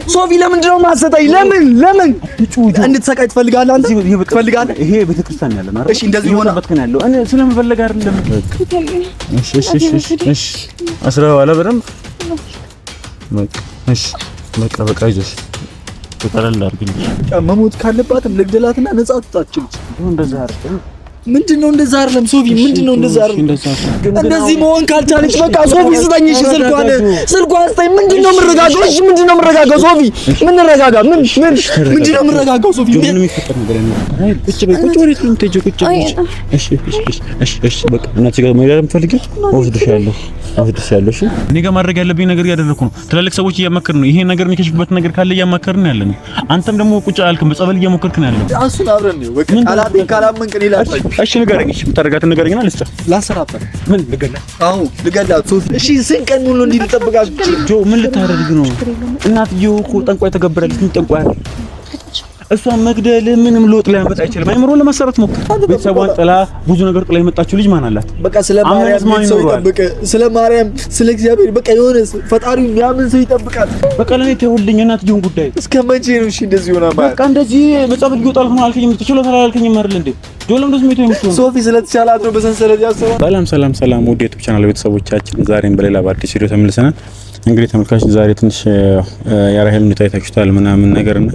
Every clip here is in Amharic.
ሶፊ ለምንድን ነው ማሰጣይ? ለምን እንድትሰቃይ ትፈልጋለህ አንተ? ትፈልጋለህ? ይሄ ቤተክርስቲያን ያለ ማለት እሺ፣ እንደዚህ ሆነበት ከን ያለው እኔ ስለምፈልግ አይደለም። እሺ አስራው አለ በደምብ በቃ ይዘሽ ተቀለል አድርግልኝ። መሞት ካለባትም ልግደላትና ነፃ ትጣችልኝ። እንደዛ አይደለም። ምንድነው እንደዛ አይደለም ሶፊ፣ ምንድነው እንደዛ አይደለም። እንደዚህ መሆን ካልቻለች በቃ ሶፊ ስጠኝ። እሺ ስልኳን ስጠኝ። ምንድነው የምረጋጋው? እሺ ምንድነው የምረጋጋው ሶፊ? ምን ረጋጋ? ምንድነው የምረጋጋው ሶፊ? ምን የሚፈጠር ነገር ነው? ቁጭ በይ እሺ በቃ እናት ጋር መሄድ የምፈልገው ወስድሻለሁ። እሺ እኔ ጋር ማድረግ ያለብኝ ነገር እያደረኩ ነው። ትላልቅ ሰዎች እያመከርን ነው። ይሄ ነገር የሚከሽፍበት ነገር ካለ እያማከርን ያለ ነው። አንተም ደግሞ ቁጭ አልክም፣ በጸበል እየሞከርክ ነው ያለው። እሱን አብረን ነው በቃ ካላመንክ እኔ ላሳይ። እሺ ንገረኝ። እሺ የምታደርጋትን ንገረኝና ልስጥህ። ላሰራበት ምን ልገላት? አዎ ልገላት ሶፊ። እሺ ስንት ቀን ሙሉ እንዲህ ልጠብቃት? ጆ ምን ልታደርግ ነው? እናትዬው እኮ ጠንቋይ ተገብራለች። ምን ጠንቋይ? እሷን መግደል ምንም ለውጥ ሊያመጣ አይችልም። አይምሮን ለማሰራት ሞክር። ቤተሰቧን ጥላ ብዙ ነገር ጥላ የመጣችው ልጅ ማን አላት? በቃ ስለ ማርያም ሰው ይጠብቅ፣ ስለ ማርያም ስለ እግዚአብሔር በቃ የሆነ ፈጣሪው የሚያምን ሰው ይጠብቃል። በቃ ለኔ ተውልኝ። እናትዬውን ጉዳይ እስከ መቼ ነው? እሺ እንደዚህ ሆና በቃ እንደዚህ መጻፍ ይወጣል ነው አልከኝ። የምትችለው አላልከኝም አይደል እንዴ? ጆለም ደስ ሜቶ የምትሆን ሶፊ ስለተቻላት ነው በሰንሰለት ያሰበው። ሰላም ውድ የዩቲዩብ ቻናል ቤተሰቦቻችን፣ ዛሬም በሌላ በአዲስ ቪዲዮ ተመልሰናል። እንግዲህ ተመልካች ዛሬ ትንሽ የራሄል ሁኔታ አይታችሁታል ምናምን ነገርና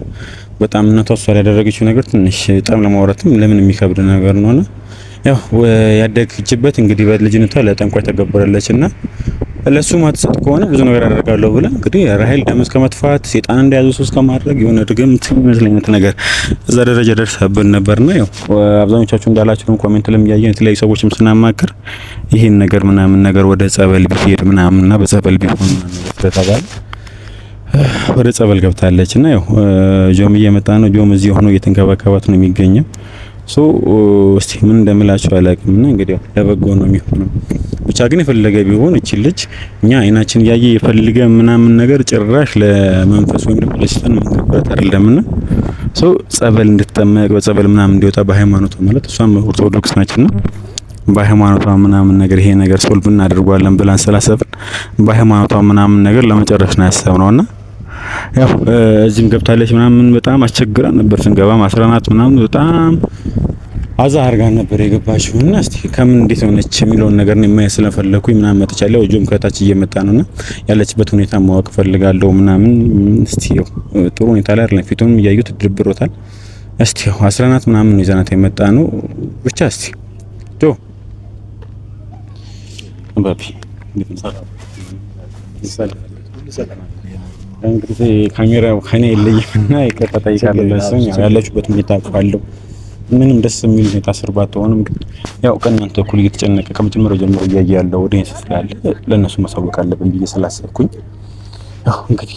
በጣም እናቷ እሷ ላይ ያደረገችው ነገር ትንሽ በጣም ለማውራትም ለምን የሚከብድ ነገር ነውና ያው ያደገችበት እንግዲህ በልጅነቷ ለጠንቋይ ተገበረለችና ለሱ ማትሰጥ ከሆነ ብዙ ነገር አደርጋለሁ ብላ እንግዲህ ራሄል ደም እስከ መጥፋት ሴጣን እንደያዘው ሶስት ከማድረግ የሆነ ድግምት መስለኝነት ነገር እዛ ደረጃ ደርሳብን ነበርና ያው አብዛኞቻችሁ እንዳላችሁ ኮሜንት ለሚያየን የተለያዩ ሰዎችም ስናማክር ይሄን ነገር ምናምን ነገር ወደ ጸበል ቢሄድ ምናምንና በጸበል ቢሆን ስለተባለ ወደ ጸበል ገብታለች እና ያው ጆም እየመጣ ነው። ጆም እዚህ ሆኖ እየተንከባከባት ነው የሚገኘው። እስቲ ምን እንደምላችሁ አላውቅም እና እንግዲህ ያው ለበጎ ነው የሚሆነው። ብቻ ግን የፈለገ ቢሆን እቺ ልጅ እኛ አይናችን ያየ የፈልገ ምናምን ነገር ጭራሽ ለመንፈስ ወይም ደግሞ ለሰይጣን መንከራት አይደለምና ጸበል እንድትጠመቅ በጸበል ምናምን እንዲወጣ በሃይማኖቷ ማለት እሷም ኦርቶዶክስ ናችና በሃይማኖቷ ምናምን ነገር ይሄ ነገር ሶልቭ እናደርጋለን ብለን ስላሰብን በሃይማኖቷ ምናምን ነገር ለመጨረስ ነው ያሰብነውና ያው እዚህም ገብታለች ምናምን በጣም አስቸግራን ነበር። ስንገባ ማስራናት ምናምን በጣም አዛ አርጋን ነበር የገባችውና እስቲ ከምን እንዴት ሆነች የሚለውን ነገር ነው የማይ ስለፈለኩኝ ምናምን መጥቻለሁ። ጆም ከታች እየመጣ ነውና ያለችበት ሁኔታ ማወቅ ፈልጋለሁ ምናምን። እስቲ ያው ጥሩ ሁኔታ ላይ አይደለም፣ ፊቱንም እያዩት ድብሮታል። እስቲ ያው አስራናት ምናምን ነው ይዘናት የመጣ ነው። ብቻ እስቲ ጆ ባቢ እንግዲህ ካሜራው ከኔ ይለይና ይቀጣጣ ይካለለሰኝ ያለችበት ሁኔታ አውቃለሁ። ምንም ደስ የሚል ሁኔታ ስር ባትሆንም ግን ያው ከእናንተ እኩል እየተጨነቀ ከመጀመሪያው ጀምሮ እያየ ያለው ኦዲየንስ ስላለ ለነሱ ማሳወቅ አለብኝ ብዬ ስላሰብኩኝ ያው እንግዲህ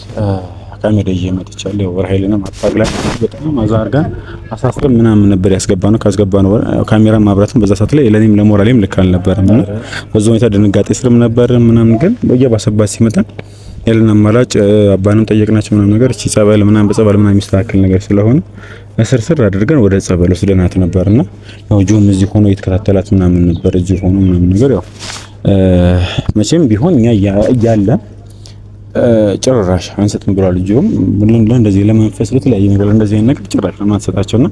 ካሜራ እየመጥቻለሁ። ራሄልና ማጣግላ በጣም አዛርጋን አሳስረን ምናምን ነበር ያስገባነው። ካስገባነው ካሜራ ማብራትም በዛ ሰዓት ላይ ለኔም ለሞራሌም ልክ አልነበረም እና በዛ ሁኔታ ድንጋጤ ስርም ነበር ምናምን። ግን በየባሰባት ሲመጣ ያለና አማራጭ አባንም ጠየቅናቸው ምናምን ነገር እቺ ጸበል ምናምን በጸበል ምናምን የሚስተካከል ነገር ስለሆነ እስርስር አድርገን ወደ ጸበል ወስደናት ነበርና ያው ጆም እዚህ ሆኖ እየተከታተላት ምናምን ነበር። እዚህ ሆኖ ምናምን ነገር ያው መቼም ቢሆን እኛ እያለ ጭራሽ አንሰጥም ብሏል። ጆም እንደዚህ ለመንፈስ ለተለያየ ነገር እንደዚህ አይነት ነገር ጭራሽ ለማንሰጣቸውና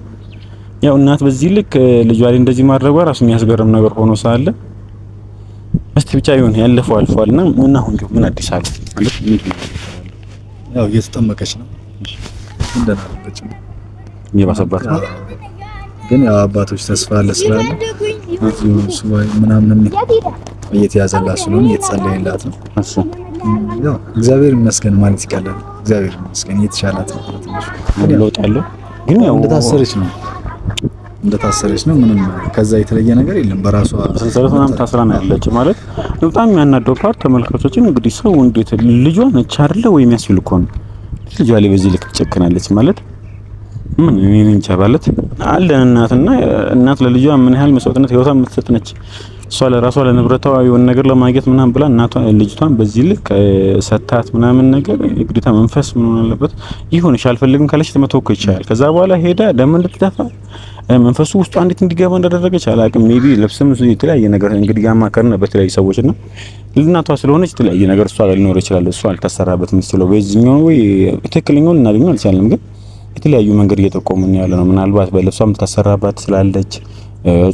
ያው እናት በዚህ ልክ ልጇ ላይ እንደዚህ ማድረጓ ራሱ የሚያስገርም ነገር ሆኖ ሳለ እስቲ ብቻ ይሁን ያለፈው አልፏልና ምን አሁን ምን አዲስ አለ ማለት ምንድነው? ያው እየተጠመቀች ነው እንደናለች ነው የባሰባት ግን ያው አባቶች ተስፋ አለ ስላለ እዚሁ ሱባኤ ምናምን እየተያዘላት ስለሆነ እየተጸለየላት ነው። እሺ ያው እግዚአብሔር ይመስገን ማለት ይቀላል። እግዚአብሔር ይመስገን እየተሻላት ነው። ትንሽ ለውጥ አለው ግን ያው እንደታሰረች ነው። ምንም ከዛ የተለየ ነገር የለም። በራሷ ሰንሰለት ምናምን ታስራ ነው ያለችው ማለት በጣም የሚያናደው ፓርት ተመልካቾችን እንግዲህ ሰው እንዴት ልጇ ነች አይደለ ወይ የሚያስብል እኮ ነው። ልጇ ላይ በዚህ ልክ ትጨክናለች ማለት ምን እኔ እንጃ ማለት አለን እናትና እናት ለልጇ ምን ያህል መስዋዕትነት ህይወቷን የምትሰጥ ነች። እሷ ለራሷ ለንብረቷ የሆነ ነገር ለማግኘት ምናምን ብላ እናቷ ልጅቷን በዚህ ልክ ሰታት ምናምን ነገር ግዴታ መንፈስ ምን ሆነ አለበት ይሁንሽ አልፈልግም ካለች ተመተውኩ ይቻላል። ከዛ በኋላ ሄዳ ደም እንድትደፋ መንፈሱ ውስጥ አንዲት እንዲገባ እንዳደረገች አላውቅም። ሜቢ ልብስም የተለያየ ነገር እንግዲህ ያማከርና በተለያዩ ሰዎችና ልናቷ ስለሆነች የተለያየ ነገር እሷ ጋር ሊኖር ይችላል። እሷ አልተሰራበት ምስለው በዚህኛው ወይ ትክክለኛው ልናገኘው አልቻለም። ግን የተለያዩ መንገድ እየጠቆሙን ያለ ነው። ምናልባት በልብሷም ልታሰራባት ስላለች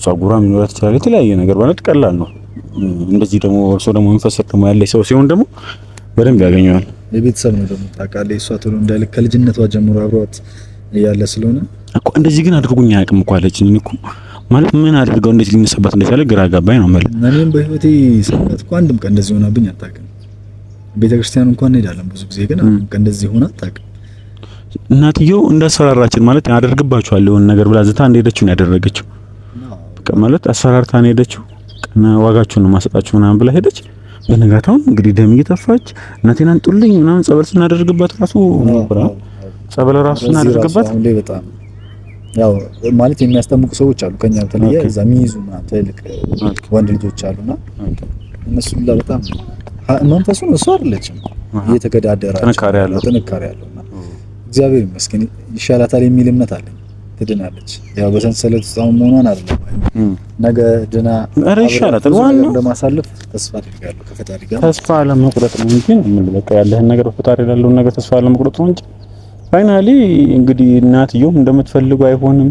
ጸጉሯም ሊኖራት ይችላል። የተለያየ ነገር ማለት ቀላል ነው። እንደዚህ ደግሞ እርሶ ደግሞ መንፈስ ደግሞ ያለ ሰው ሲሆን ደግሞ በደንብ ያገኘዋል። የቤተሰብ ነው ደግሞ ታውቃለህ። እሷ ቶሎ እንዳልክ ከልጅነቷ ጀምሮ አብሯት ያለ ስለሆነ እኮ እንደዚህ ግን አድርጉኝ አያውቅም እኮ አለችኝ እኮ ማለት ምን አድርገው እንዴት ሊነሳባት እንደቻለ ግራ ጋባኝ ነው ማለት። እኔም በህይወቴ ሰማት እኮ አንድም ቀን እንደዚህ ሆናብኝ አታውቅም። ቤተክርስቲያን እንኳን እንሄዳለን ብዙ ጊዜ ግን አንድም ቀን እንደዚህ ሆና አታውቅም። እናትየው እንዳሰራራችን ማለት ያደርግባቸዋል የሆነ ነገር ብላ ዝታ እንደሄደችው ነው ያደረገችው። በቃ ማለት አሰራርታ ነው ሄደችው። ቀና ዋጋችሁን ነው ማሰጣችሁ ምናምን ብላ ሄደች። በነጋታው እንግዲህ ደም እየተፋች እናቴን አንጡልኝ ምናምን ጸበል ስናደርግባት ራሱ ነበር ጸበል ራሱ ስናደርግባት እንዴ በጣም ያው ማለት የሚያስጠምቁ ሰዎች አሉ ከኛ በተለየ እዛ የሚይዙ ማለት ትልቅ ወንድ ልጆች አሉና እነሱ በጣም መንፈሱን እሱ አይደለችም እየተገዳደራቸው ጥንካሬ ያለውና እግዚአብሔር ይመስገን ይሻላታል የሚል እምነት አለኝ። ትድናለች። ያው በሰንሰለት ውስጥ አሁን መሆኗን አይደለም ነገ ድና ይሻላታል። ዋናው ለማሳለፍ ተስፋ አድርጋለሁ ከፈጣሪ ጋር ተስፋ ለመቁረጥ ነው እንጂ ምን በቃ ያለህን ነገር በፈጣሪ ያለውን ነገር ተስፋ ለመቁረጥ ነው እንጂ ፋይናሊ እንግዲህ እናትየው እንደምትፈልገው አይሆንም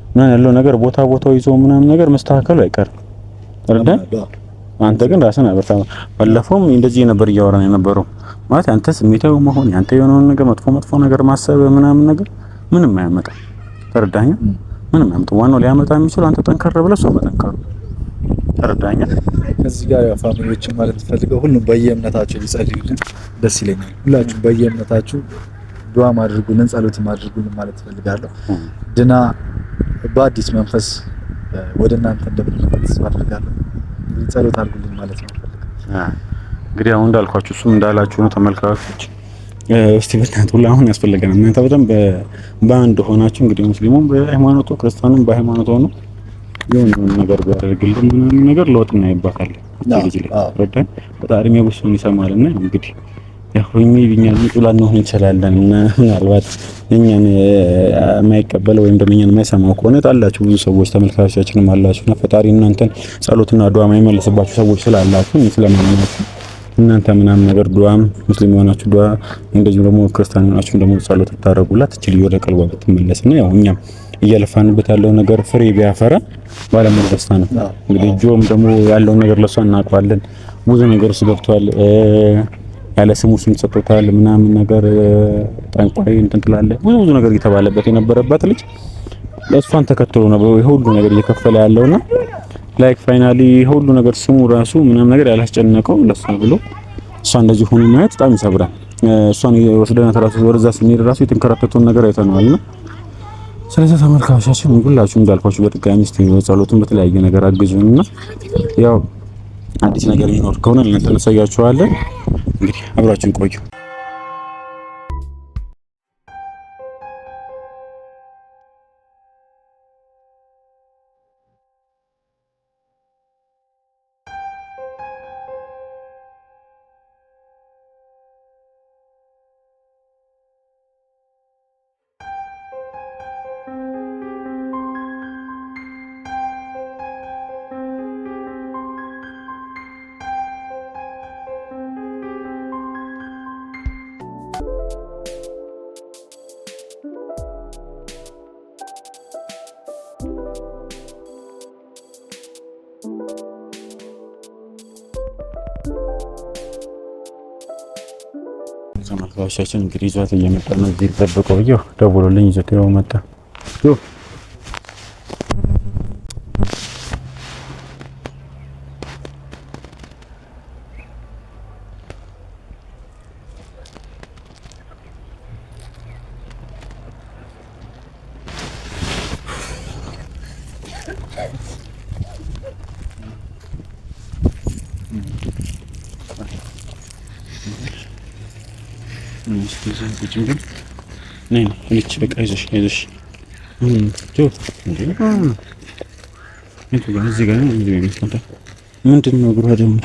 እና ያለው ነገር ቦታው ይዞ ምናምን ነገር መስተካከሉ አይቀርም። ረዳን አንተ ግን ራስን አበርታ። ባለፈውም እንደዚህ ነበር እያወራን የነበረው ማለት አንተ ስሜታዊ መሆን አንተ የሆነውን ነገር መጥፎ ነገር ማሰብ ምናምን ነገር ምንም አያመጣም። ተረዳኛ ምንም አያመጣም። ዋናው ሊያመጣ የሚችለው አንተ ጠንከር ብለህ ሰው መጠንከር። ተረዳኛ ከዚህ ጋር ያው ፋሚሊዎችን ማለት ፈልገው ሁሉም በየእምነታቸው ሊጸልዩልን ደስ ይለኛል። ሁላችሁ በየእምነታችሁ ዱዓ ማድርጉልን ጸሎት ማድርጉልን ማለት ፈልጋለሁ። ድና በአዲስ መንፈስ ወደ እናንተ እንደምትመጣ ተስፋ አድርጋለሁ። ጸሎት አድርጉልን ማለት ነው ፈልጋለሁ። እንግዲህ አሁን እንዳልኳችሁ እሱም እንዳላችሁ ነው ተመልካቾች። እስቲ በእናንተ ሁሉ አሁን ያስፈልገናል እናንተ በደንብ በአንድ ሆናችሁ እንግዲህ ሙስሊሙም በሃይማኖቱ ክርስቲያኑም በሃይማኖቱ ሆኖ የሆነ ነገር ቢያደርግልን ምናምን ነገር ለውጥ እናይባታለን። ልጅ ላይ ረዳን ፈጣሪ የሚያውሱን ይሰማልና እንግዲህ ያሁን ይብኛል ይጥላን ነው እንችላለን። ምናልባት እኛን የማይቀበል ወይም ደግሞ እኛን የማይሰማው ከሆነ ታላችሁ ብዙ ሰዎች ተመልካቾቻችንም አላችሁና ፈጣሪ እናንተን ጸሎትና ዱዓ የማይመልስባችሁ ሰዎች ስላላችሁ ስለማንኛችሁ እናንተ ምናምን ነገር ዱዓም ሙስሊም የሆናችሁ ዱዓ እንደዚህ ደግሞ ክርስቲያን የሆናችሁ ደግሞ ጸሎት ታደርጉላት እቺ ወደ ቀልቧ ብትመለስና ያው እኛም እያለፋንበት ያለው ነገር ፍሬ ቢያፈራ ባለሙሉ ደስታ ነው። እንግዲህ ጆም ደግሞ ያለው ነገር ለሷ እናውቀዋለን። ብዙ ነገር ውስጥ ገብቷል። ያለ ስሙ ስም ተሰጥቷል ምናምን ነገር ጠንቋይ እንትን ትላለህ ብዙ ነገር እየተባለበት የነበረባት ልጅ ለእሷን ተከትሎ ነው ሁሉ ነገር እየከፈለ ያለውና ላይክ ፋይናሊ ሁሉ ነገር ስሙ ራሱ ምናምን ነገር ያላስጨነቀው ለሷ ብሎ እሷ እንደዚህ ሆኖ ማየት በጣም ይሰብራል። እሷን ወስደናት ራሱ ወደዛ ስንሄድ ራሱ የተንከራተተውን ነገር አይተነዋልና ስለዚህ ተመልካቾቻችን ሁላችሁም እንዳልኳችሁ በጥቃሚ እስቲ ጸሎቱን በተለያየ ነገር አግዙንና ያው አዲስ ነገር ይኖር ከሆነ ለእናንተ እናሳያችኋለን። እንግዲህ አብራችሁን ቆዩ። ተመልካቾቻችን እንግዲህ ይዟት እየመጣ ነው። እዚህ ተጠብቀው ብዬ ደውሎልኝ ይዞት ያው መጣ። ነይ ነች በቃ ይዘሽ ጆ እንዴ እዚህ ጋር ነው ምንድነው እግሯ ደግሞ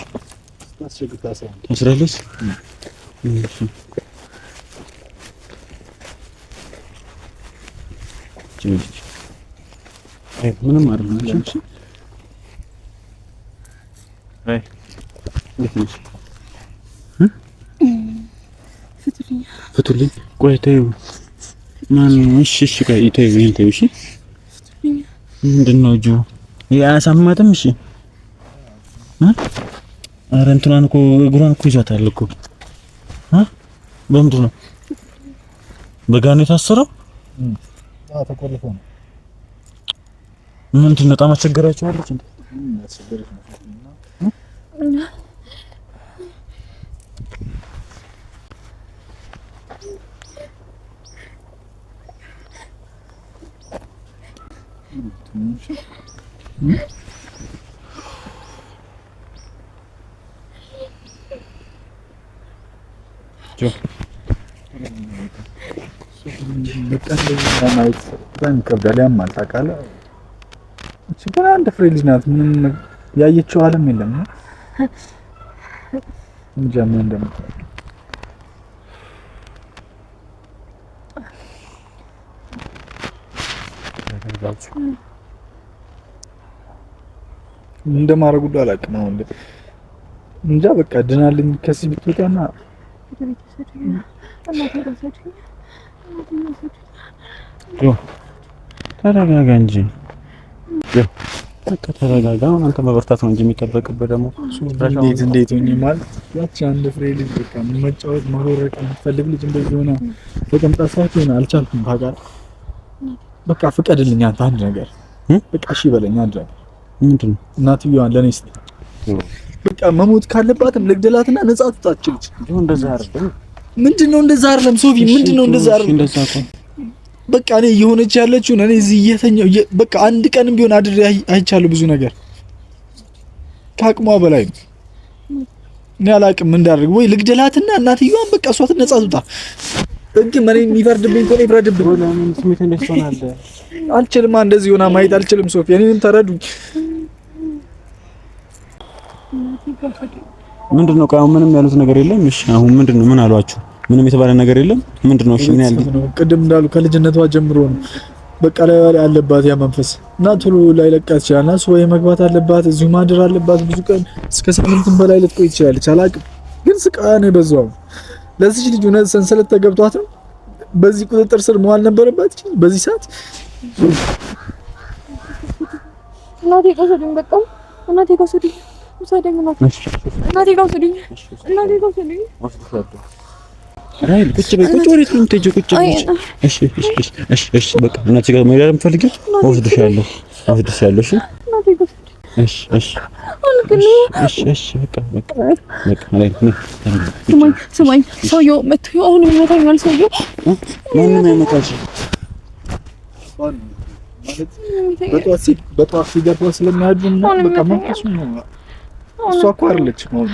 ታስራለች? ምንም አይደለም። አይ ፍቱልኝ። ቆይ ተይው። እሺ ቆይ ተይው። እሺ ምንድን ነው እጁ አያሳማትም? እሺ ኧረ እንትኗን እኮ እግሯን እኮ ይዟታል እኮ። በምንድን ነው በጋን የታሰረው? ተቆልፎ ነው። ምንድን ነው በጣም አስቸገራችኋለች እንዴ? ያማል ታውቃለህ። እቺ ግን አንድ ፍሬ ልጅ ናት። ምንም ያየችው ዓለም የለም ነው እንጃ ምን እንደምትል እንደማረጉ አላውቅም። አሁን እንጃ በቃ ድናልኝ ከዚህ ብትወጣና ተረጋጋ እንጂ በቃ ተረጋጋ። አሁን አንተ መበርታት ነው እንጂ የሚጠበቅብህ ደግሞ እንዴት ሆኜ ማለት ያቺ አንድ ፍሬ ልጅ በቃ መጫወት መሮረቅ የምትፈልግ ልጅ እንደዚህ ሆነ ተቀምጣ ሳይሆን ሆነ አልቻልኩም። ታውቃለህ በቃ ፍቀድልኝ አንተ አንድ ነገር በቃ እሺ በለኝ አንድ ነገር። ምንድን ነው እናትየዋን ለኔ ስጥ በቃ መሞት ካለባትም ልግደላትና ነጻ ትጣችልች። እንደዛ አይደለም። ምንድነው እንደዛ አይደለም ሶፊ፣ ምንድነው እንደዛ አይደለም። በቃ እኔ እየሆነች ያለችው እኔ እዚህ እየተኛው በቃ አንድ ቀንም ቢሆን አድሬ አይቻለሁ ብዙ ነገር ከአቅሟ በላይ ነው። እኔ አላቅም እንዳደርግ ወይ ልግደላትና እናትየዋን በቃ እሷ ነጻ ትውጣ። ህግ ምን የሚፈርድብኝ ከሆነ ይፍረድብኝ። ለምን ስሜት እንደዚህ ሆናለህ? አልችልም፣ እንደዚህ ሆና ማየት አልችልም። ሶፊ እኔንም ተረዱኝ። ምንድነው? አሁን ምንም ያሉት ነገር የለም። እሺ አሁን ምንድነው? ምን አሏችሁ? ምንም የተባለ ነገር የለም። ምንድነው? እሺ ምን ያለ ቅድም እንዳሉ ከልጅነቷ ጀምሮ ነው በቃ ላይ ያለባት ያ መንፈስ እና ቶሎ ላይ ለቃት ይችላል። እና ወይ መግባት አለባት፣ እዚሁ ማደር አለባት። ብዙ ቀን እስከ ሳምንትም በላይ ልትቆይ ትችላለች። አላቅም ግን ስቃይ ነው የበዛው። ለዚህ ልጅ እውነት ሰንሰለት ተገብቷት ነው በዚህ ቁጥጥር ስር መዋል ነበረባት በዚህ ሰዓት። እናቴ ቆሰደኝ፣ በቃ እናቴ ቆሰደኝ። እናቴ ቆሰደኝ። ራይል ቁጭ በይ። ቁጭ ወዴት ነው የምትሄጂው? ቁጭ በይ። እሺ በቃ እናቴ ጋር መሄድ የምትፈልጊው ወስድሻለሁ። እሺ እናቴ ቆሰደኝ። እሺ በቃ ስማኝ ሰውዬው መጥቶ አሁን ይመታኛል። ሰውዬው ማንም አይመታሽም ማለት በጧት ሲገባ ስለሚያድሩና በቃ መንፈሱ ነው። እሷ እኮ አይደለችም አሁን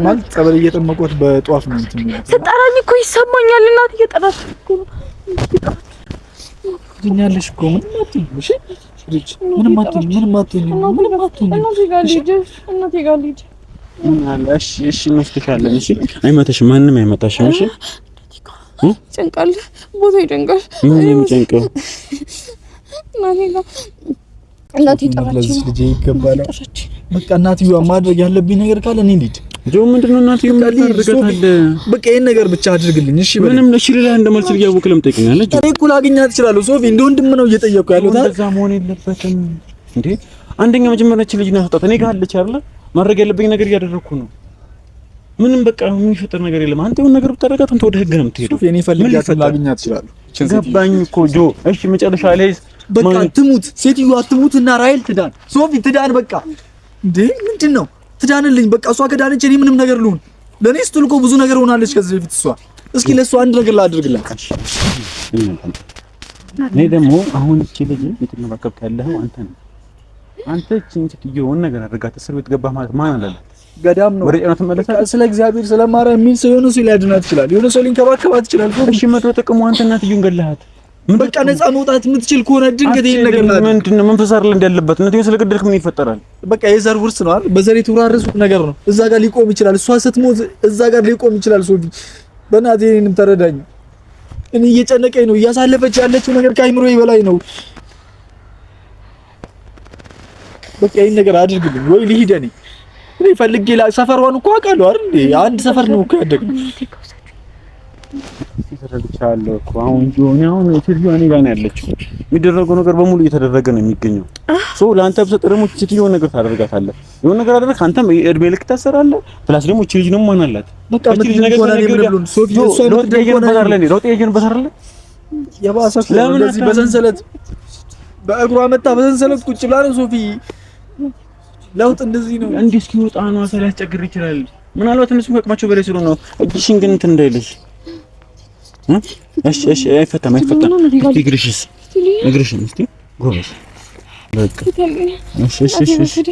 ማለት ጸበል እየጠመቁት በጧፍ ነው እንትን ስጠራኝ እኮ ይሰማኛል። እናት እየጠራች እኮ ነው። ትኛለሽ እኮ ምንም አትይም። እሺ ምንም አትይም። እናቴ ጋር ልጅ እሺ እንወስድሻለን። እሺ አይመታሽም፣ ማንም አይመታሽም። እሺ ጨንቃል፣ ቦታ ይጨንቃል። ምን የሚጨንቀው? እናቴ ጠራች። ለዚህ ልጅ ይገባል። በቃ እናትየዋ ማድረግ ያለብኝ ነገር ካለ እኔ ልሂድ። ጆ ምንድነው? እናትየው ታደርጋታለህ። በቃ ይሄን ነገር ብቻ አድርግልኝ። እሺ ምንም ለሽ ሌላ እንደማልችል እያወቅህ ለምን ጠይቀኛለህ? እኔ እኮ ላገኛት እችላለሁ ሶፊ፣ እንደ ወንድም ነው እየጠየቅኩ ያለሁት። እንደዛ መሆን የለበትም እንዴ። አንደኛ መጀመሪያ ልጅ ነው ያስወጣት። እኔ ጋር አለች አይደል? ማድረግ ያለብኝ ነገር እያደረኩ ነው። ምንም በቃ የሚፈጠር ነገር የለም። አንተ የሆነ ነገር ብታደርጋት አንተ ወደ ህግ ነው የምትሄደው። ሶፊ እኔ ፈልጋት ላገኛት እችላለሁ። ገባኝ እኮ ጆ። እሺ መጨረሻ ላይ በቃ ትሙት፣ ሴትዮዋ ትሙትና ራይል ትዳን። ሶፊ ትዳን። በቃ እንዴ ምንድነው? ትዳንልኝ በቃ። እሷ ከዳነች እኔ ምንም ነገር ልሁን። ለኔ ስትል እኮ ብዙ ነገር ሆናለች ከዚህ በፊት እሷ። እስኪ ለእሷ አንድ ነገር ላድርግላት። እኔ ደግሞ አሁን እቺ ልጅ የምትነባከብ ያለኸው አንተ ነህ። አንተ እቺን ስትየውን ነገር አድርጋት እስር ቤት ገባህ ማለት ማን አለ? ገዳም ነው። ወደ ጤና ትመለሳለህ። ስለ እግዚአብሔር ስለማርያም የሚል ሰው የሆነ ሰው ሊያድናት ይችላል። የሆነ ሰው ሊንከባከባት ይችላል። እሺ መቶ ጥቅሙ አንተ እናትየውን ገለሃት። በቃ ነፃ መውጣት የምትችል ከሆነ ድንገት ይሄን ነገር ማለት ምንድነው? መንፈስ አይደል እንዳለበት ነው። ስለገደልክ ምን ይፈጠራል? በቃ የዘር ውርስ ነው አይደል? በዘር የተወራረሱት ነገር ነው። እዛ ጋር ሊቆም ይችላል። እሷ ስትሞት እዛ ጋር ሊቆም ይችላል። ሶፊ በእናትህ እኔንም ተረዳኝ። እኔ እየጨነቀኝ ነው። እያሳለፈች ያለችው ነገር ከአይምሮዬ በላይ ነው። በቃ ይሄን ነገር አድርግልኝ ወይ ልሂድ። እኔ ፈልጌ ሰፈሯን እኮ አውቃለሁ አይደል? አንድ ሰፈር ነው እኮ ያደግነው። ተረድቻለሁ እኮ አሁን ሴትዮዋ እኔ ጋር ነው ያለችው። የሚደረገው ነገር በሙሉ እየተደረገ ነው የሚገኘው። ለአንተ ብሰጥ ደግሞ ሴትዮዋ ነገር ታደርጋታለህ። የሆነ ነገር አደረክ አንተም እድሜ ልክ ታሰራለህ። ፕላስ ደግሞ እቺ ልጅ ነው ማን አላት? በቃ ምን ነገር ነው ሶፊ እሷ ለውጥ የባሰ እንደዚህ በሰንሰለት በእግሯ መታ በሰንሰለት ቁጭ ብላ ነው ሶፊ። ለውጥ እንደዚህ ነው እንዴ? እስኪወጣ ነው ሳላስቸግር ይችላል። ምናልባት እነሱ ከቅማቸው በላይ ስለሆነ ነው። እጅሽን ግን እንትን እንዳይልሽ። እሺ አይፈታም። እግርሽስ እስቲ ጎበዝ በቃ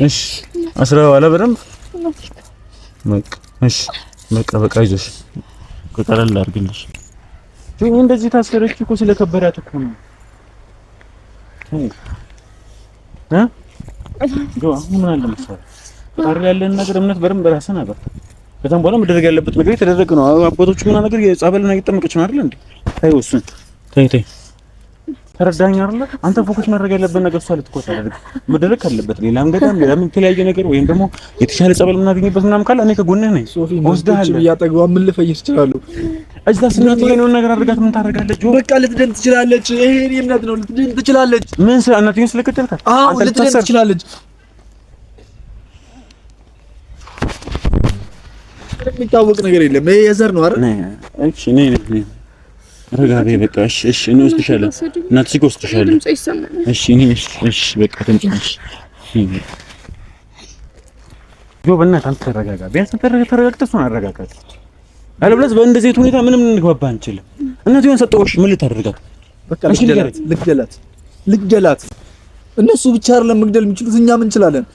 እሺ አስራው አለ በደንብ በቃ ይዞሽ ቀለል አድርግልሽ። እንደዚህ ታስከረች እኮ ስለከበዳት እኮ ነው። ምን አለ መሰለህ ፈጣሪ ያለን ነገር እምነት በደንብ ራስን አበርታ። ከዛም በኋላ መደረግ ያለበት ነገር የተደረገ ነው። አባቶቹ ምን ነገር የጻበልና እየተጠመቀች ነው አይደል እንዴ? ታዩ እሱን ተይ ተረዳኝ አይደል? አንተ ፎከስ ማድረግ ያለበት ነገር እሷ ልትቆጣ አይደል? መደረግ ካለበት ሌላም ገዳም ሌላም የተለያየ ነገር ወይም ደግሞ የተሻለ ጸበል ምናገኝበት ምናምን ካለ እኔ ከጎንህ ነኝ። ወስደሃል እያጠገባ ምን ልፈይስ እችላለሁ? እዛ ስናት ላይ ነው ነገር አድርጋት ምን ታደርጋለች? በቃ ልትድን ትችላለች። ይሄ እምነት ነው። ልትድን ትችላለች። ምን እናትዬ ስለከተልካት? አዎ ልትድን ትችላለች። የሚታወቅ ነገር የለም። ይሄ የዘር ነው አይደል? እሺ ነኝ ረጋቤ በቃ እሺ እንወስድሻለን። እናትሽ ጋር ወስድሻለን። እሺ በቃ ተምጪሽ በእናትህ አንተ ተረጋጋ። ቢያንስ ተረጋግተህ እሱን አረጋጋት። አለበለዚያ በእንደዚህ ሁኔታ ምንም እንግባባ አንችልም። እናትዬን ሰጠሁሽ ምን ልታደርጋት? በቃ ልግደላት። እነሱ ብቻ አይደለም መግደል የሚችሉት እኛም እንችላለን።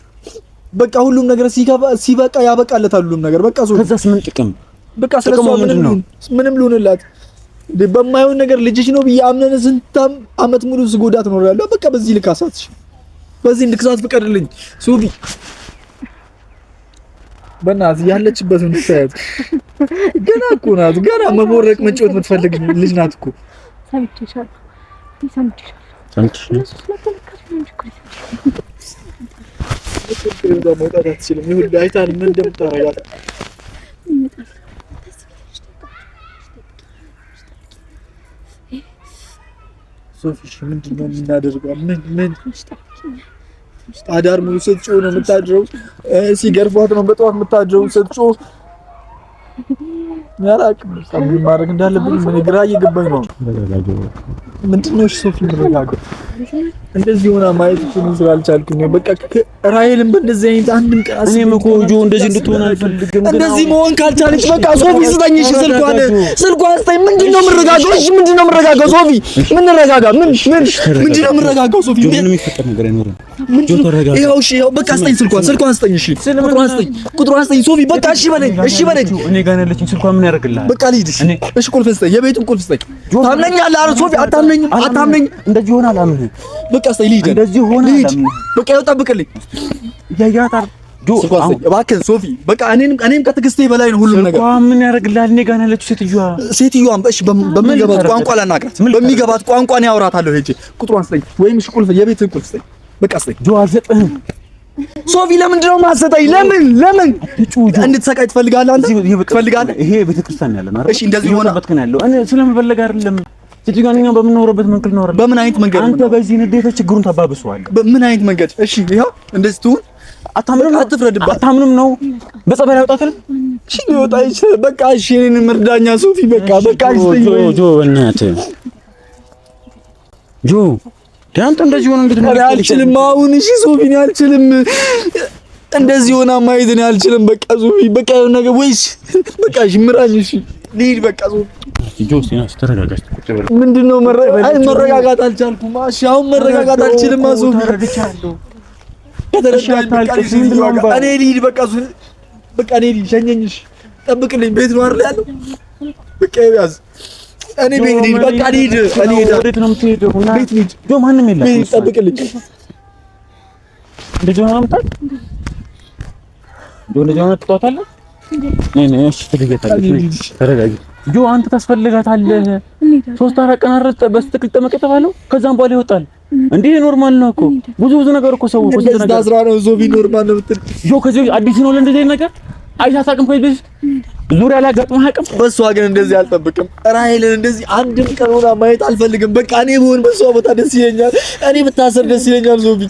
በቃ ሁሉም ነገር ሲበቃ ያበቃለታል። ሁሉም ነገር በቃ ከዛስ ምን ጥቅም? በቃ ስለሷ ምንም ልሁንላት በማይሆን ነገር ልጅሽ ነው ብዬ አምነን ስንት አመት ሙሉ ስጎዳት ኖራለሁ። በቃ በዚህ ልካሳትሽ፣ በዚህ ልክሳት ፍቀድልኝ ሶፊ። በእናትህ ያለችበትን ታያት። ገና እኮ ናት። ገና መቦረቅ መጫወት የምትፈልግ ልጅ ናት እኮ። መውጣት አትችልም። ይሁን አይታል ምን እንደምታረጋት ሶፊሽ ምንድነው የምናደርገው? ምን አዳር ሙሉ ስትጮህ ነው የምታድረው። ሲገርፏት ነው በጠዋት የምታድረው ስትጮህ። ያላቅም ምን ማድረግ እንዳለብኝ ምን ግራ እየገባኝ ነው። ምንድነው ሶፊ ምረጋገው እንደዚህ ሆና ማየት እኮ ስላልቻልኩኝ ነው። በቃ ራሔልን በእንደዚህ አይነት አንድም ቀን እኔም እኮ እንደዚህ እንድትሆን አልፈልግም። እንደዚህ መሆን ካልቻለች በቃ ሶፊ ስጠኝ። እሺ ስልኳን ስጠኝ። ምንድነው ምረጋገው? እሺ ምንድነው ምረጋገው? ሶፊ ምን ረጋጋ? ምንድነው ምረጋገው? ሶፊ ምንም የሚፈጠር ነገር አይኖርም። ይኸው እሺ ይኸው በቃ ስጠኝ። ስልኳን ስጠኝ። እሺ ቁጥሯን ስጠኝ ሶፊ። በቃ እሺ በለኝ። እኔ ጋር ያለችኝ ስልኳን ምን ያደርግልሃል? በቃ ልሂድ። እሺ ቁልፍ ስጠኝ። የቤቱን ቁልፍ ስጠኝ። ታምነኛለህ አይደል ሶፊ? አታምነኝ። እንደዚህ ሆነ አላምንህም። በቃ ስጠኝ። ልሂድ። እንደዚህ ሆነ አላምንህም። በቃ ይኸው ጠብቅልኝ። ያያታር እባክህ ሶፊ። በቃ እኔም ከትዕግስቴ በላይ ነው ሁሉም ነገር። ምን ያደርግልሃል? እኔ ጋር ያለችው ሴትዮዋን እሺ በሚገባት ቋንቋ ላናግራት። በሚገባት ቋንቋ ነው ያወራታለሁ ሄጄ። ቁጥሯን ስጠኝ ወይም እሺ ቁልፍ የቤቱን ቁልፍ ስጠኝ። በቃ ስጠኝ። አልሰጥህም ሶፊ። ለምንድን ነው የማትሰጠኝ? ለምን እንድትሰቃይ ትፈልጋለህ? አንተ ትፈልጋለህ? ይሄ ቤተክርስቲያን ያለ ነው አይደል? እሺ እንደዚህ ሆነ በትከን ያለው እኔ ስለምፈልግ አይደለም። ሴትዮዋን በምንኖርበት መንገድ ነው አይደል? በምን አይነት መንገድ? አንተ በዚህ ንዴት ችግሩን ታባብሰዋለህ። በምን አይነት መንገድ? እሺ ይኸው እንደዚህ ትሁን። አታምንም ነው በጸባይ ያውጣታል። እሺ ሊወጣ ይችላል። በቃ እሺ እኔን መርዳኛ ሶፊ። በቃ እናትህ አንተ እንደዚህ ሆነ እንድትኖር አልችልም። አሁን እሺ ሶፊ እኔ አልችልም። እንደዚህ ሆና ማየት እኔ አልችልም። በቃ ሶፊ በቃ የሆነ ነገር ወይስ በቃ እሺ ምራኝ። እሺ ልሂድ በቃ ሶፊ። ጆሲና ተረጋጋሽ። ምንድነው መረጋጋት አልቻልኩም። እሺ አሁን መረጋጋት አልችልም። ሶፊ ተረድቻለሁ። እኔ ልሂድ በቃ ሶፊ። በቃ እኔ ልሂድ። ሸኘኝ። እሺ ጠብቅልኝ። ቤት ነው አይደል ያለው? በቃ ያዝ እኔ ቤት ልሂድ፣ በቃ ልሂድ። እኔ ወዴት ነው የምትሄደው? ቤት ልሂድ። ጆ ማንም የለም። ቤት ጠብቅልኝ። ልጅ ሆነ አምጣት። ጆ ልጅ ሆነ ትጧታለህ። ነይ እሺ፣ ትልገታለች። ተረጋጊ ጆ፣ አንተ ታስፈልጋታለህ። 3-4 ቀን አረጠ በስትክክል ተመቀጠባለው። ከዛም በኋላ ይወጣል። እንዴ ኖርማል ነው እኮ ብዙ ነገር እኮ ሰው እኮ እንደዚህ ታዝራ ነው ዞቢ ኖርማል ነው የምትል ጆ። ከዚህ አዲስ ነው ለእንደዚህ አይነት ነገር አይታሳቅም። ከዚህ ዙሪያ ላይ አጋጥሞ አያውቅም። በሷ ግን እንደዚህ አልጠብቅም። ራሔልን እንደዚህ አንድም ቀን ሆና ማየት አልፈልግም። በቃ እኔ ብሆን በሷ ቦታ ደስ ይለኛል። እኔ ብታሰር ደስ ይለኛል። ዞቢ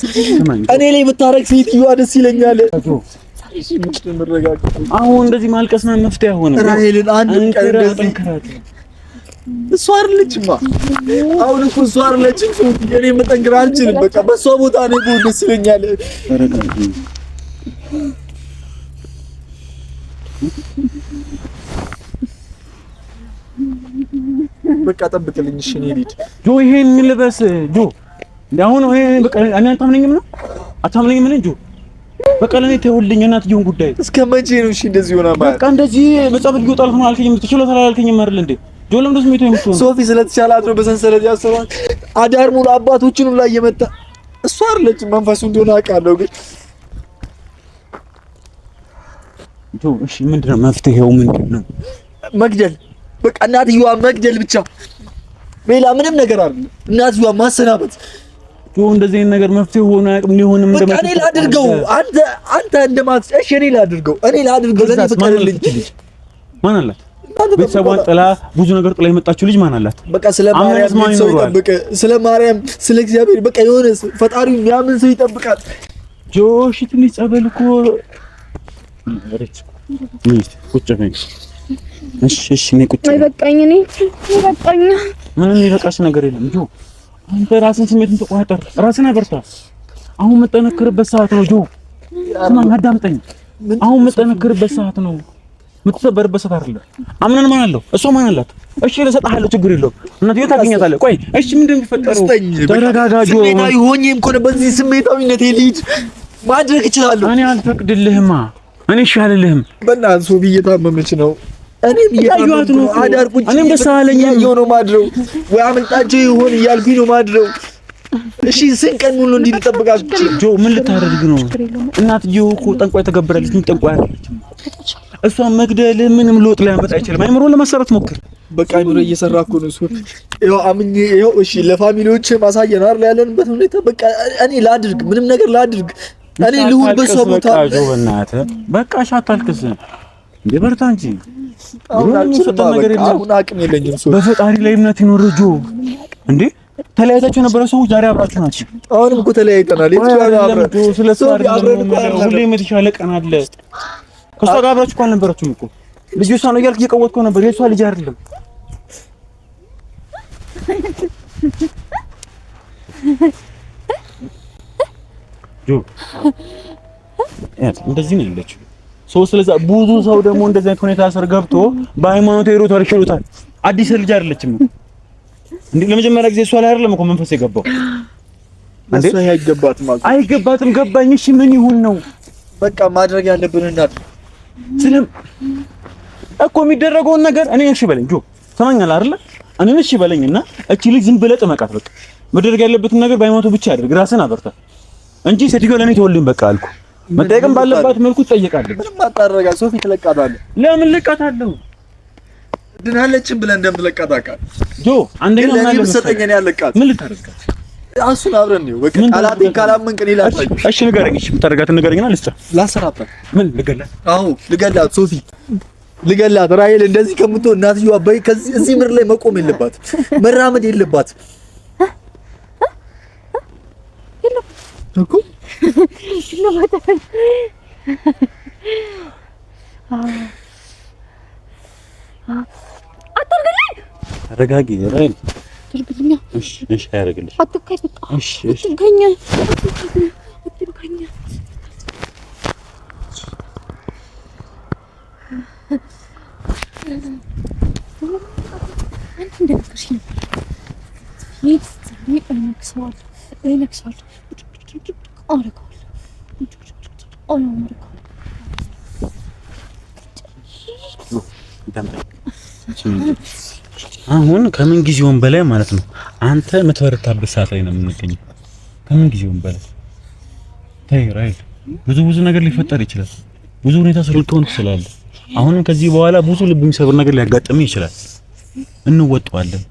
እኔ ላይ ብታረግ ሴትዮዋ ደስ ይለኛል። አሁን እንደዚህ ማልቀስ ነው መፍትሄ አይሆንም። ራሔልን አንድም ቀን እንደዚህ እሷ አይደለችማ። አሁን እኮ እሷ አይደለችም። እኔ መጠንከር አልችልም። በቃ በሷ ቦታ እኔ ብሆን ደስ ይለኛል። በቃ ጠብቅልኝ። እሺ እኔ ልሂድ። ጆ ይሄን ልበስ ጆ። አሁን በቃ እኔ አታምነኝም ነው አታምነኝም ነው ጆ። በቃ ለኔ ተውልኝ። እናትየውን ጉዳይ እስከ መቼ ነው እሺ እንደዚህ ሆና ማለት? በቃ እንደዚህ በጸበል ይወጣል ነው አልከኝም። ትችሎታል አላልከኝም አይደል እንዴ ጆ? ለምን ደስ የሚተው የምትሆን ሶፊ ስለተቻላት ነው በሰንሰለት ያሰሯት። አዳር ሙሉ አባቶችን ሁሉ እየመታ እሷ አይደለችም መንፈሱ እንደሆነ አውቃለሁ። ግን ጆ እሺ ምንድነው መፍትሄው? ምንድነው? መግደል። በቃ እናትየዋ መግደል ብቻ፣ ሌላ ምንም ነገር አይደለም። እናትየዋ ማሰናበት። ጆ እንደዚህ አይነት ነገር መፍትሄ ሆኖ አያውቅም። ሊሆንም በቃ እኔ ላድርገው። አንተ እንደማትስ እሺ እኔ ላድርገው። ለኔ ፍቀድልኝ። ማን አላት? ቤተሰቧን ጥላ ብዙ ነገር ጥላ የመጣችው ልጅ ማን አላት? በቃ ስለ ማርያም ሰው ይጠብቅ። ስለ ማርያም ስለ እግዚአብሔር በቃ የሆነ ፈጣሪው የሚያምን ሰው ይጠብቃል። ጆ እሺ ትንሽ ጸበል እኮ ቁጭ በይ። እሺ ነይ ቁጭ በይ። በቃኝ። እኔ በቃኝ። ምንም ይበቃሽ ነገር የለም ጆ። አንተ ራስን ስሜትን ተቆጣጠር፣ ራስን አበርታ። አሁን መጠነክርበት ሰዓት ነው ጆ። ስማኝ አዳምጠኝ። አሁን መጠነክርበት ሰዓት ነው። የምትሰበርበት ሰዓት አይደለም። አምነን ማን አለው? እሷ ማን አላት? እሺ ለሰጣለሁ፣ ችግር የለውም። እናትዬ ታገኛታለህ። ቆይ እሺ ምንድን ነው የሚፈጠረው? ተረጋጋ ጆ። ስሜታዊ ሆኜም እኮ ነው በዚህ ስሜታዊነቴ ልሂድ ማድረግ እችላለሁ። እኔ አልፈቅድልህማ። እኔ እሺ አልልህም። በእናትህ ሶፊ እየታመመች ነው። እኔም እየታመመች ነው። አዳር ቁጭ እኔም ደስ አለኝ ነው ማድረው ወይ አመልጣቸው ይሆን እያልኩኝ ነው ማድረው። እሺ ስንት ቀን ሙሉ እንዲህ ልጠብቃችሁ? ጆ ምን ልታደርግ ነው? እናትዬው እኮ ጠንቋይ ተገብራለች። ምን ጠንቋይ አይደለችም። እሷን መግደል ምንም ለውጥ ሊያመጣ አይችልም። አይምሮ ለማሰራት ሞክር። በቃ አይምሮ እየሰራ እኮ ነው ሶፊ። ይኸው አምኜ ይኸው እሺ ለፋሚሊዎች ማሳየን አይደል ያለንበት ሁኔታ። በቃ እኔ ላድርግ፣ ምንም ነገር ላድርግ። እኔ ልሁን በሷ ቦታ። ጆ በእናትህ በቃ አታልቅስ እንዴ፣ በርታ እንጂ። አሁን አቅም የለኝም ሶፊ። በፈጣሪ ላይ እምነት ይኖር ጆ። እንዴ ተለያይታችሁ የነበረ ሰዎች ዛሬ አብራችሁ ናችሁ። አሁንም እኮ ተለያይተናል። ሁሌም የተሻለ ቀን አለ። ከሷ ጋር አብራችሁ እኮ አልነበራችሁም እኮ። ልጅ እሷ ነው እያልክ እየቀወጥከው ነበር። የእሷ ልጅ አይደለም ጆ። እንደዚህ ነው ያለችው ሰው። ስለዛ ብዙ ሰው ደግሞ እንደዚህ አይነት ሁኔታ ስር ገብቶ በሃይማኖት ሄሮታል ይችላል። አዲስ ልጅ አይደለችም እንዴ። ለመጀመሪያ ጊዜ እሷ ላይ አይደለም እኮ መንፈስ የገባው እንዴ። አይገባትም። ገባኝ። እሺ ምን ይሁን ነው በቃ ማድረግ ያለብን እናድርግ። እኮ የሚደረገውን ነገር እኔ እሺ በለኝ ጆ። ሰማኛል አይደለ? እኔ እሺ በለኝና እቺ ልጅ ዝም ብለህ ጥመቃት። በቃ መደረግ ያለበትን ነገር በሃይማኖቱ ብቻ አድርግ። ራስን አበርታ እንጂ ሴትዮዋ ለኔ ተወልኝ በቃ አልኩ። መጠየቅም ባለባት መልኩ ትጠየቃለህ። ምንም አታረጋ ሶፊ። ትለቃታለህ። ለምን ልቃታለሁ? ድናለችም ብለህ እንደምትለቃት አውቃለሁ ጆ። አንደኛ ማለት ነው ሰጠኝ። እኔ ያለቃት ምን ልታደርጋት? እሱን አብረን ነው በቃ ቃላቴን ካላመንክ እኔ ላሳይ። እሺ ንገረኝ። እሺ የምታደርጋትን ንገረኝና ልስጥህ። ላሰራበት። ምን ልገላት? አዎ ልገላት ሶፊ፣ ልገላት። ራሔል እንደዚህ ከምትሆን እናትየዋ አባይ ከዚህ እዚህ ምድር ላይ መቆም የለባትም፣ መራመድ የለባትም እኮ አታርግልኝ። ተረጋጊ ራሔል። አታርግልኝ። እሺ አያደርግልሽ። አትካይ በቃ። እሺ አትንካኝ። አሁን ከምን ጊዜውም በላይ ማለት ነው አንተ የምትበረታበት ሰዓት ላይ ነው የምንገኘው። ከምን ጊዜውም በላይ ታይ ራይል ብዙ ነገር ሊፈጠር ይችላል። ብዙ ሁኔታ ስለልትሆን ትችላለህ። አሁንም ከዚህ በኋላ ብዙ ልብ የሚሰብር ነገር ሊያጋጥም ይችላል። እንወጣዋለን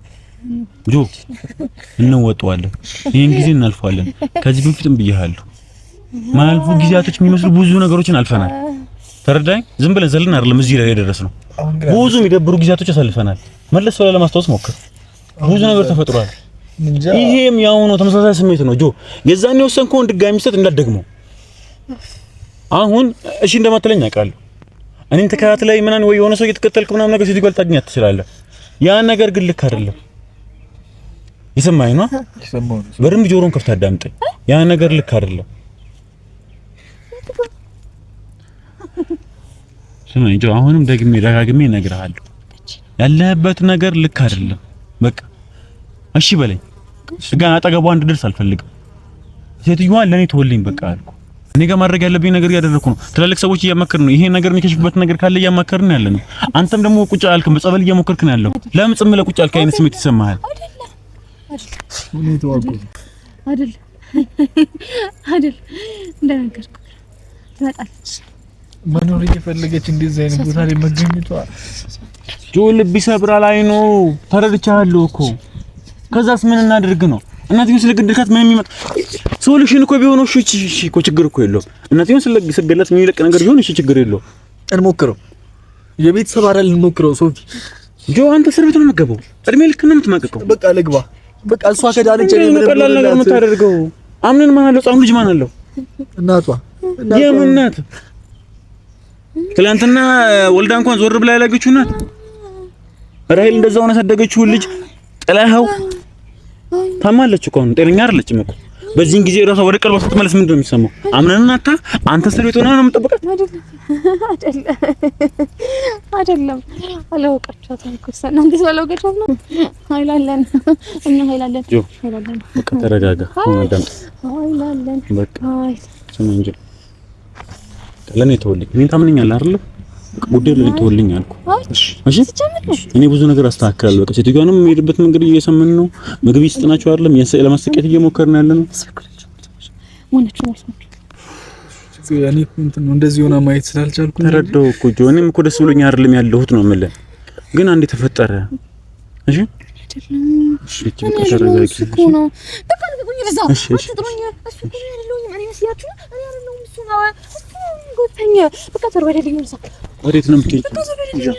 ጆ እንወጣዋለን። ይሄን ጊዜ እናልፈዋለን። ከዚህ በፊትም ብዬሃለሁ ማልፉ ጊዜያቶች የሚመስሉ ብዙ ነገሮችን አልፈናል። ተረዳኝ። ዝም ብለን ዘለን አይደለም እዚህ ላይ የደረስነው። ብዙ የሚደብሩ ጊዜያቶች አሳልፈናል። መለስ ብለህ ለማስታወስ ሞክር። ብዙ ነገር ተፈጥሯል። ይሄም ያው ነው፣ ተመሳሳይ ስሜት ነው ጆ። የዛኔ ወሰንከውን ድጋሚ ስተት እንዳትደግመው። አሁን እሺ እንደማትለኝ አውቃለሁ። እኔን ተከታትለኝ ምናምን ወይ የሆነ ሰው እየተከተልክ ምናምን ነገር ስትይ ልታገኛት ትችላለህ። ያ ነገር ግን ልክ አይደለም። ይሰማኝ ነው። በደንብ ጆሮን ከፍተህ አዳምጠኝ። ያ ነገር ልክ አይደለም። ስማኝ ጆ፣ አሁንም ደጋግሜ እነግርሃለሁ ያለህበት ነገር ልክ አይደለም። በቃ እሺ በለኝ። ጋር አጠገቧ እንድደርስ አልፈልግም። ሴትዮዋን ለኔ ተወልኝ በቃ አልኩ። እኔ ጋር ማድረግ ያለብኝ ነገር እያደረኩ ነው። ትላልቅ ሰዎች እያማከርን ነው። ይሄ ነገር የሚከሽፍበት ነገር ካለ እያማከርን ያለ ነው። አንተም ደግሞ ቁጭ አልክ፣ በጸበል እየሞከርክ ነው ያለው። ለምን ጽም ብለህ ቁጭ አልክ? አይነት ስሜት ይሰማሃል አይደል? እንደነገርኩህ ትመጣለች። መኖር እየፈለገች እንደዚህ አይነት ቦታ ላይ መገኘቷ ጆ ልብ ይሰብራል። አይ ነው ተረድቻለሁ እኮ። ከዛስ ምን እናድርግ ነው? እናትዬን ስለገደልካት ምን የሚመጣ ሶሉሽን እኮ ቢሆን እሺ እኮ ችግር እኮ የለውም። እናትዬን ስለገደላት የሚለቅ ነገር ቢሆን እሺ ችግር የለውም። እንሞክረው። የቤተሰብ አይደል እንሞክረው። ሶፊ ጆ አንተ እስር ቤት ነው የምትገባው። እድሜ ልክ ነው የምትማቀቀው። በቃ ልግባ። በቃ እሷ ከዳነች እኔ ቀላል ነገር የምታደርገው አምነን ማን አለው? ጻም ልጅ ማን አለው? እናቷ የምን እናት? ትላንትና ወልዳ እንኳን ዞር ብላ ያላገችው እናት ራሄል እንደዛው ነው ያሳደገችው ልጅ ጥላኸው ታማለች እኮ ነው። ጤነኛ አይደለችም እኮ። በዚህን ጊዜ ራሷ ወደ ቀልቧ ስትመለስ ምንድን ነው የሚሰማው? አምነን አንተ እስር ቤት ሆነህ ነው የምትጠብቃት? አይደለም አላወቃችኋትም እኮ እናንተ ስላላወቃችኋት ነው። ኃይላለን እኛ ኃይላለን። በቃ ተረጋጋ። አዳምጥ። ኃይላለን በቃ ስማ እንጂ ለኔ ተወልኝ። እኔን ታምነኛለህ አይደል? ጉዳይ ለኔ ተወልኝ አልኩ። እሺ እኔ ብዙ ነገር አስተካክላለሁ። በቃ ሴትዮዋንም የሄድበት መንገድ እየሰማን ነው። ምግብ ይስጥናቸው አይደለም ለማስጠቀት እየሞከርን ያለ ነው። ያኔ እንትን ነው እንደዚህ ሆና ማየት ስላልቻልኩ ተረዳው እኮ ጆ። እኔም እኮ ደስ ብሎኝ አይደለም ያለሁት ነው የምልህ፣ ግን አንዴ ተፈጠረ። እሺ እሺ በቃ ተረጋጊ። እሺ ወዴት ነው የምትሄጂው?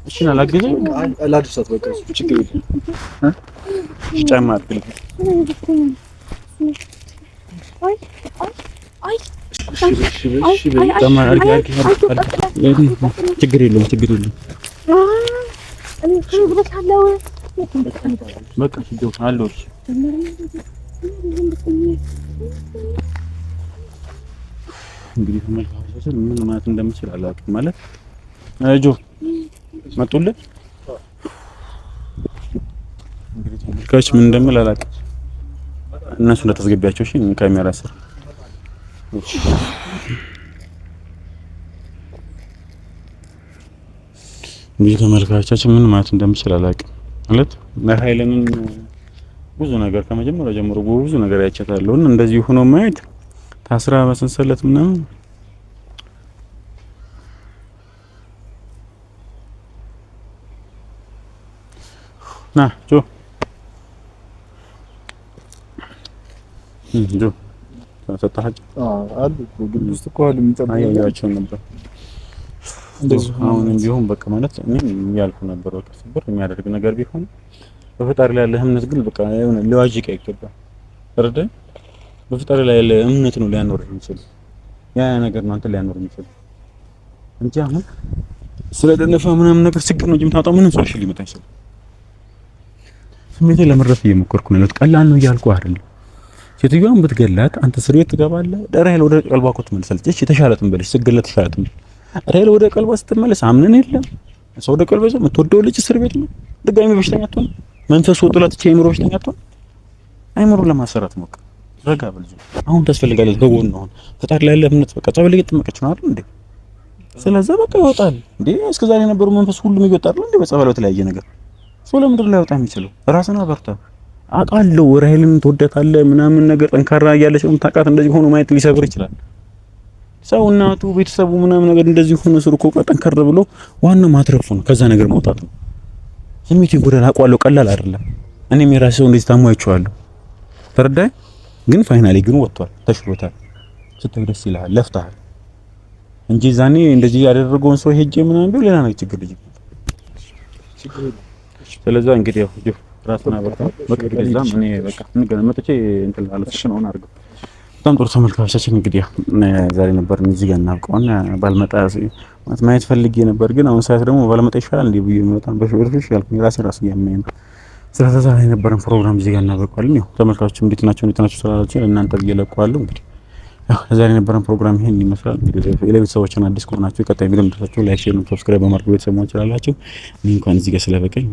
እሺ አላግዝም። አላድርሳት በቃ ችግር የለም። ጫማ አድርግልኝ። ችግር የለውም ችግር የለውም። በቃ ችግር አለው። እንግዲህ ተመልካቾች ምን ማለት እንደምችል አላውቅም። ማለት ጆ መጡልህ እንግዲህ ተመልካቾች ምን እንደምል አላውቅም። እነሱ እንደተዘገቢያቸው እሺ ካሜራ ስር እንግዲህ ተመልካቾቻችን ምን ማለት እንደምችል አላውቅም። ማለት ለኃይለንን ብዙ ነገር ከመጀመሪያ ጀምሮ ብዙ ነገር ያቻታለሁ እና እንደዚህ ሆኖ ማየት ታስራ በሰንሰለት ምናምን ና ጆ ተሰጣች አሉ ግን ውስጥ እኮ አሉ የሚጠብቁ ነበር። እንደዚህ አሁንም ቢሆን በቃ ማለት እኔም ያልኩ ነበር በቃ ሰበር የሚያደርግ ነገር ቢሆን በፈጣሪ ላይ ያለ እምነት ግን በቃ የሆነ ሎጂክ አይገባም። ተረዳኝ። በፈጣሪ ላይ ያለ እምነት ነው ሊያኖር የሚችል ያ ነገር ነው አንተ ሊያኖር የሚችል እንጂ አሁን ስለደነፋ ምናምን ነገር ችግር ነው እንጂ የምታወጣው ምንም ሶሉሽን ሊመጣ አይችልም። ስሜቴን ለመረፍ እየሞከርኩ ነው። ቀላል ነው እያልኩ አይደለም። ሴትዮዋን ብትገላት አንተ እስር ቤት ትገባለህ። ራሄል ወደ ቀልቧ እኮ ትመለሳለች። እሺ ተሻለጥም በለሽ ስገላት ተሻለጥም። ራሄል ወደ ቀልቧ ስትመለስ አምነን የለም ሰው ወደ ቀልቧ ይዞ የምትወደው ልጅ እስር ቤት ነው። ድጋሚ በሽተኛ አትሆን። መንፈሱ ወጥላት አይምሮ በሽተኛ አትሆን። አይምሮ ለማሰራት ሞክር። ረጋ በል። አሁን ታስፈልጋለህ። ከጎን ነው ፈጣሪ ላይ ያለ እምነት በቃ ጸበል እየተጠመቀች ነው አይደል እንዴ? ስለዚህ በቃ ይወጣል እንዴ እስከዛሬ የነበረው መንፈስ ሁሉም ይወጣል እንዴ በጸበል በተለያየ ነገር ሶሎ ምድር ላይ ወጣ የሚችለው ራስና በርታ አቃለው ራሄልን ትወደታለህ ምናምን ነገር ጠንካራ እያለች ነው ታቃት እንደዚህ ሆኖ ማየት ሊሰብር ይችላል ሰው እናቱ ቤተሰቡ ምናምን ነገር እንደዚህ ሆኖ ስርኮ ጠንከር ብሎ ዋናው ማትረፉ ነው ከዛ ነገር መውጣት ነው ስሜት ይጎዳል አቋለው ቀላል አይደለም እኔም የራሴው እንደዚህ ታሞ አይቼዋለሁ ተረዳይ ግን ፋይናሊ ግን ወጥቷል ተሽሎታል ስትል ደስ ይላል ለፍታል እንጂ ዛኔ እንደዚህ ያደረገውን ሰው ሄጄ ምናምን ቢው ሌላ ነገር ችግር ልጅ ስለዚህ እንግዲህ ያው ራስና በቃ በቃ እኔ በቃ እንገናመጥቼ እንትን አለሽ ነው አድርገው በጣም ጥሩ ተመልካቾቻችን እንግዲህ ዛሬ ነበር እዚህ ጋር እናብቀውና ባልመጣ ማለት ማየት ፈልጌ ነበር ግን አሁን ሰዓት ደግሞ ባልመጣ ይሻላል እንዴ ብዬ በጣም በሽርፍሽ ያልኩኝ ራሴ ያመኝ ነው ስለዚህ ዛሬ የነበረን ፕሮግራም እዚህ ጋር እናበቀዋለን ያው ተመልካቾች እንዴት ናቸው ስላላችሁ እናንተ እየለቀዋለሁ እንግዲህ ያው ዛሬ የነበረን ፕሮግራም ይሄን ይመስላል እንግዲህ ለቤተሰቦቻችን አዲስ ከሆናችሁ ቀጣይ ቪዲዮ እንድታችሁ ላይክ ሼር ሰብስክራይብ በማድረግ ቤተሰብ መሆን ትችላላችሁ እኔ እንኳን እዚህ ጋር ስለበቀኝ